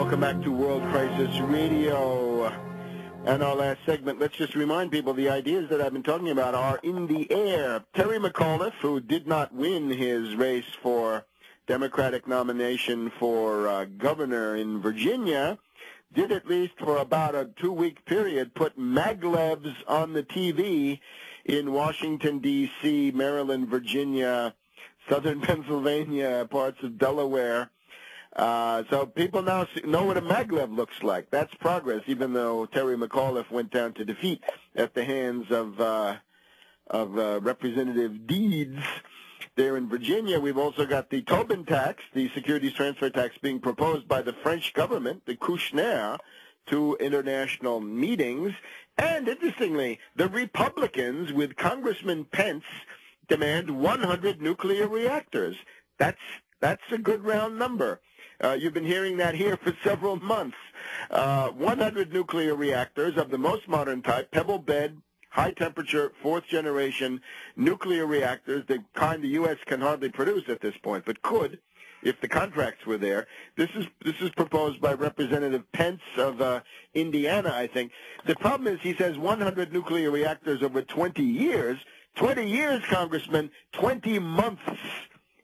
Welcome back to World Crisis Radio. And our last segment, let's just remind people the ideas that I've been talking about are in the air. Terry McAuliffe, who did not win his race for Democratic nomination for governor in Virginia, did at least for about a 2-week period put maglevs on the TV in Washington, D.C., Maryland, Virginia, southern Pennsylvania, parts of Delaware. So people now know what a maglev looks like. That's progress, even though Terry McAuliffe went down to defeat at the hands of Representative Deeds. There in Virginia, we've also got the Tobin tax, the securities transfer tax being proposed by the French government, the Kouchner, to international meetings. And interestingly, the Republicans, with Congressman Pence, demand 100 nuclear reactors. That's a good round number. You've been hearing that here for several months. 100 nuclear reactors of the most modern type, pebble bed, high-temperature, fourth-generation nuclear reactors, the kind the U.S. can hardly produce at this point, but could if the contracts were there. This is proposed by Representative Pence of Indiana, I think. The problem is he says 100 nuclear reactors over 20 years. 20 years, Congressman, 20 months.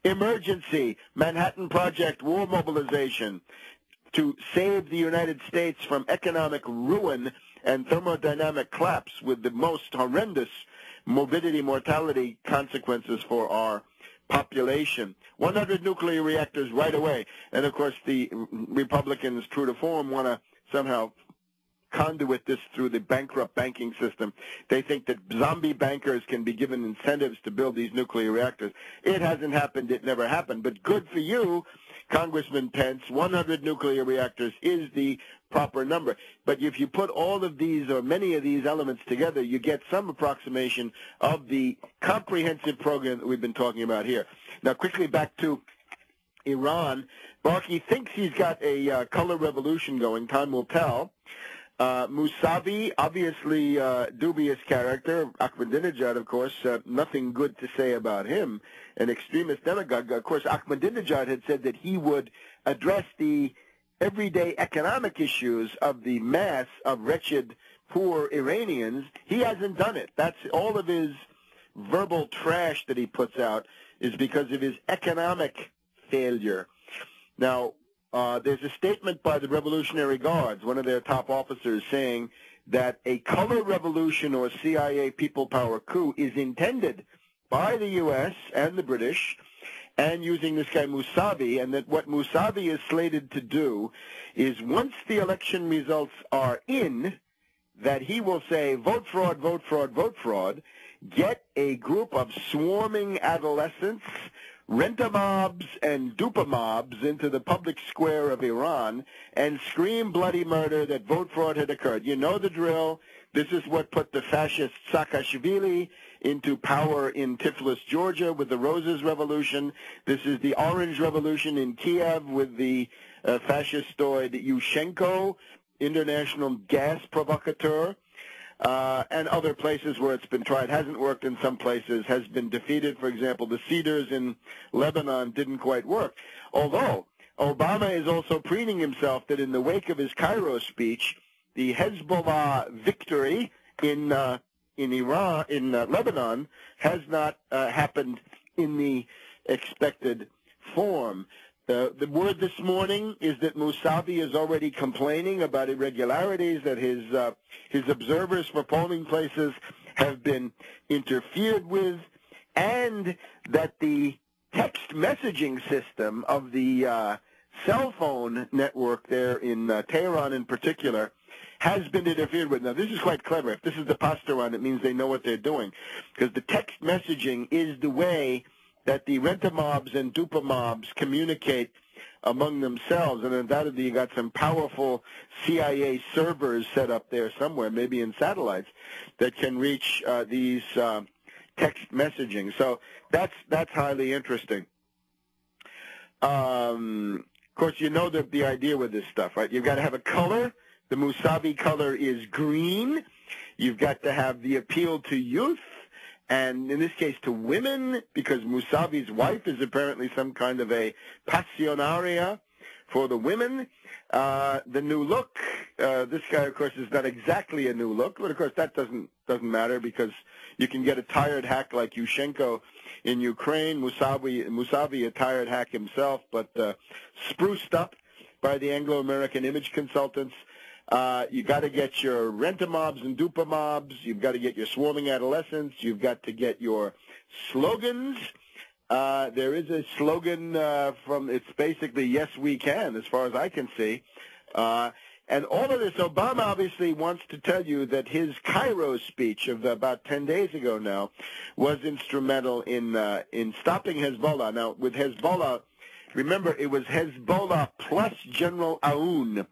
Emergency, Manhattan Project, war mobilization to save the United States from economic ruin and thermodynamic collapse with the most horrendous morbidity, mortality consequences for our population. 100 nuclear reactors right away. And, of course, the Republicans, true to form, want to somehow conduit this through the bankrupt banking system. They think that zombie bankers can be given incentives to build these nuclear reactors. It hasn't happened. It never happened. But good for you, Congressman Pence. 100 nuclear reactors is the proper number. But if you put all of these or many of these elements together, you get some approximation of the comprehensive program that we've been talking about here. Now, quickly back to Iran. Barkey thinks he's got a color revolution going. Time will tell. Mousavi, obviously dubious character. Ahmadinejad, of course, nothing good to say about him. An extremist demagogue. Of course, Ahmadinejad had said that he would address the everyday economic issues of the mass of wretched, poor Iranians. He hasn't done it. That's all of his verbal trash that he puts out is because of his economic failure. Now, there's a statement by the Revolutionary Guards, one of their top officers, saying that a color revolution or CIA people power coup is intended by the U.S. and the British, and using this guy Mousavi, and that what Mousavi is slated to do is once the election results are in, that he will say, vote fraud, vote fraud, vote fraud, get a group of swarming adolescents, rent-a-mobs and dupe-a-mobs into the public square of Iran and scream bloody murder that vote fraud had occurred. You know the drill. This is what put the fascist Saakashvili into power in Tiflis, Georgia with the Roses Revolution. This is the Orange Revolution in Kiev with the fascistoid Yushchenko, international gas provocateur. And other places where it's been tried, hasn't worked in some places, has been defeated. For example, the Cedars in Lebanon didn't quite work. Although Obama is also preening himself that in the wake of his Cairo speech, the Hezbollah victory in Lebanon has not happened in the expected form. The word this morning is that Mousavi is already complaining about irregularities, that his observers for polling places have been interfered with, and that the text messaging system of the cell phone network there in Tehran in particular has been interfered with. Now, this is quite clever. If this is the Pasteron, it means they know what they're doing, because the text messaging is the way that the rent-a-mobs and dupe-a-mobs communicate among themselves, and undoubtedly you got some powerful CIA servers set up there somewhere, maybe in satellites, that can reach these text messaging. So that's highly interesting. Of course, you know the idea with this stuff, right? You've got to have a color. The Mousavi color is green. You've got to have the appeal to youth, and in this case to women, because Mousavi's wife is apparently some kind of a passionaria For the women, the new look. This guy, of course, is not exactly a new look, but of course that doesn't matter because you can get a tired hack like Yushchenko in Ukraine. Musavi, a tired hack himself, but spruced up by the Anglo-American image consultants. You got to get your rent-a-mobs and dupe-a-mobs. You've got to get your swarming adolescents. You've got to get your slogans. There is a slogan it's basically yes we can as far as I can see. And all of this, Obama obviously wants to tell you that his Cairo speech of about 10 days ago now was instrumental in stopping Hezbollah. Now, with Hezbollah, remember, it was Hezbollah plus General Aoun.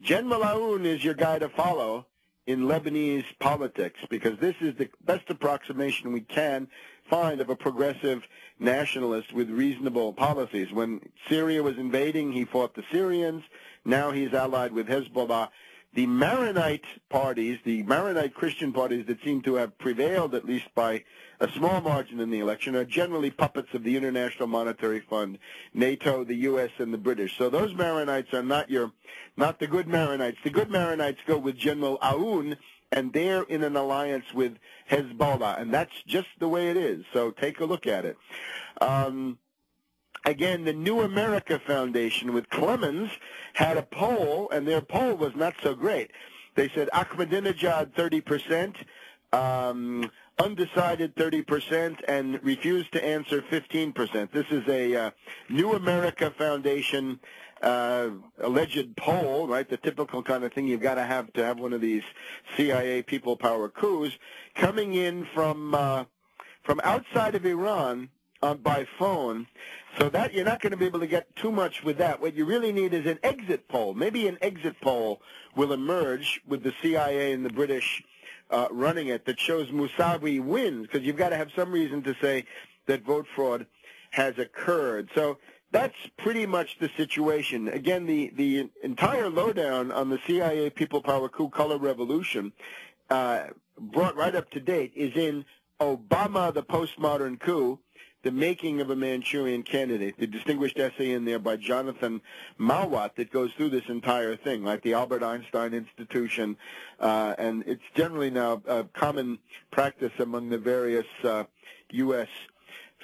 General Aoun is your guy to follow in Lebanese politics because this is the best approximation we can find of a progressive nationalist with reasonable policies. When Syria was invading, he fought the Syrians. Now he's allied with Hezbollah. The Maronite parties, the Maronite Christian parties that seem to have prevailed, at least by a small margin in the election, are generally puppets of the International Monetary Fund, NATO, the U.S., and the British. So those Maronites are not the good Maronites. The good Maronites go with General Aoun, and they're in an alliance with Hezbollah, and that's just the way it is. So take a look at it. Again, the New America Foundation with Clemens had a poll, and their poll was not so great. They said Ahmadinejad 30%, undecided 30%, and refused to answer 15%. This is a New America Foundation alleged poll, right? The typical kind of thing you've got to have one of these CIA people power coups coming in from outside of Iran by phone, so that you're not going to be able to get too much with that. What you really need is an exit poll. Maybe an exit poll will emerge with the CIA and the British running it that shows Musavi wins, because you've got to have some reason to say that vote fraud has occurred. So that's pretty much the situation. Again, the entire lowdown on the CIA people power coup color revolution brought right up to date is in Obama, the Postmodern Coup, The Making of a Manchurian Candidate, the distinguished essay in there by Jonathan Mawat that goes through this entire thing, like the Albert Einstein Institution, and it's generally now a common practice among the various U.S.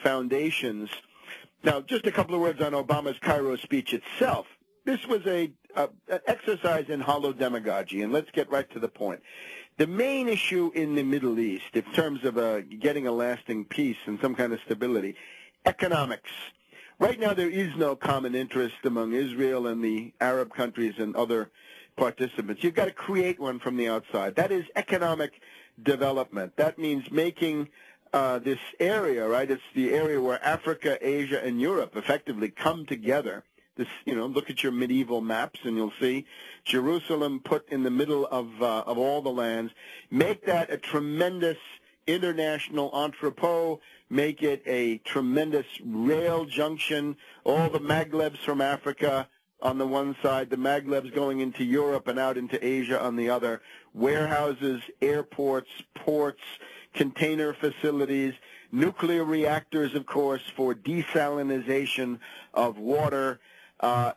foundations. Now, just a couple of words on Obama's Cairo speech itself. This was an exercise in hollow demagogy, and let's get right to the point. The main issue in the Middle East, in terms of getting a lasting peace and some kind of stability, economics. Right now there is no common interest among Israel and the Arab countries and other participants. You've got to create one from the outside. That is economic development. That means making this area, right? It's the area where Africa, Asia, and Europe effectively come together. This, look at your medieval maps, and you'll see Jerusalem put in the middle of all the lands. Make that a tremendous international entrepot. Make it a tremendous rail junction. All the Maglebs from Africa on the one side, the Maglebs going into Europe and out into Asia on the other. Warehouses, airports, ports, container facilities, nuclear reactors, of course, for desalinization of water.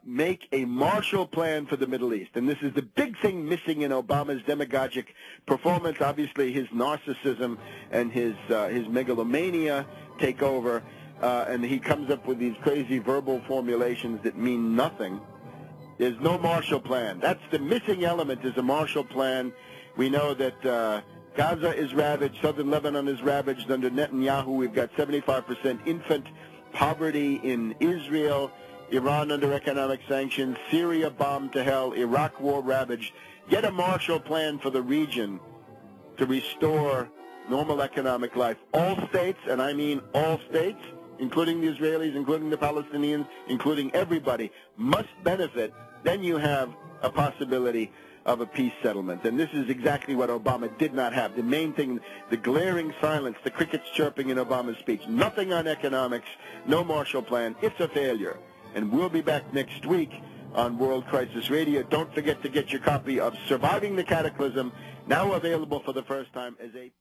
Make a Marshall Plan for the Middle East. And this is the big thing missing in Obama's demagogic performance. Obviously, his narcissism and his megalomania take over, and he comes up with these crazy verbal formulations that mean nothing. There's no Marshall Plan. That's the missing element, is a Marshall Plan. We know that Gaza is ravaged, southern Lebanon is ravaged under Netanyahu. We've got 75% infant poverty in Israel. Iran under economic sanctions, Syria bombed to hell, Iraq war ravaged. Get a Marshall Plan for the region to restore normal economic life. All states, and I mean all states, including the Israelis, including the Palestinians, including everybody, must benefit. Then you have a possibility of a peace settlement. And this is exactly what Obama did not have. The main thing, the glaring silence, the crickets chirping in Obama's speech. Nothing on economics, no Marshall Plan. It's a failure. And we'll be back next week on World Crisis Radio. Don't forget to get your copy of Surviving the Cataclysm, now available for the first time as a